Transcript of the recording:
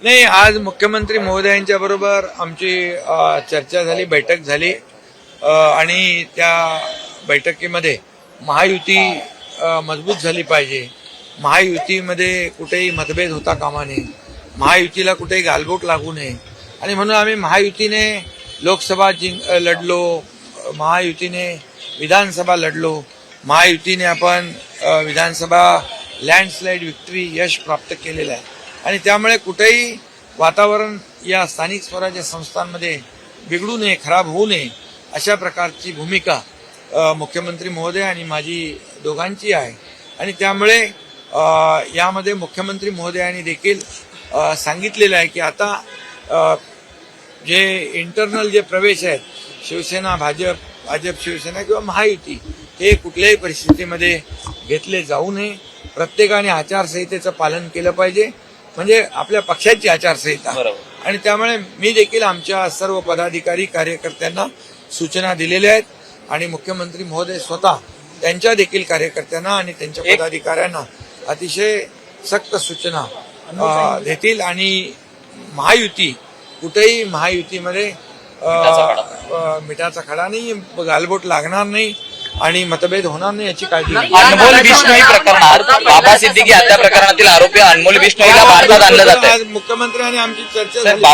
नाही, आज मुख्यमंत्री महोदयांच्या बरोबर आमची चर्चा झाली, बैठक झाली आणि त्या बैठकीमध्ये महायुती मजबूत झाली पाहिजे. महायुतीमध्ये कुठेही मतभेद होता कामा नये, महायुतीला कुठेही गालबोट लागू नये आणि म्हणून आम्ही महायुतीने लोकसभा लढलो, महायुतीने विधानसभा लढलो, महायुतीने आपण विधानसभा लँडस्लाईड विक्ट्री यश प्राप्त केलेलं आहे आणि त्यामुळे कुठेही वातावरण या स्थानिक स्वराज्य संस्थांमध्ये बिघडू नये, खराब होऊ नये अशा प्रकारची भूमिका मुख्यमंत्री महोदय आणि माझी दोघांची आहे आणि त्यामुळे यामध्ये मुख्यमंत्री महोदयांनी देखील सांगितलेलं आहे की आता जे इंटरनल जे प्रवेश आहेत शिवसेना भाजप शिवसेना किंवा महायुती हे कुठल्याही परिस्थितीमध्ये घेतले जाऊ नये. प्रत्येकाने आचारसंहितेचं पालन केलं पाहिजे, म्हणजे आपल्या पक्षाची आचारसंहिता. आणि त्यामुळे मी देखील आमच्या सर्व पदाधिकारी कार्यकर्त्यांना सूचना दिलेल्या आहेत आणि मुख्यमंत्री महोदय स्वतः त्यांच्या देखील कार्यकर्त्यांना आणि त्यांच्या पदाधिकाऱ्यांना अतिशय सक्त सूचना देतील आणि महायुती कुठेही महायुतीमध्ये मिठाचा खडा नाही, गालबोट लागणार नाही आणि मतभेद होणार नाही याची काळजी घ्या. अनमोल बिश्नोई प्रकरणात बाबा सिद्दीकी हत्या प्रकरणातील आरोपी अनमोल बिश्नोईला भारतात आणलं जातं. मुख्यमंत्री आणि आमची चर्चा झाली.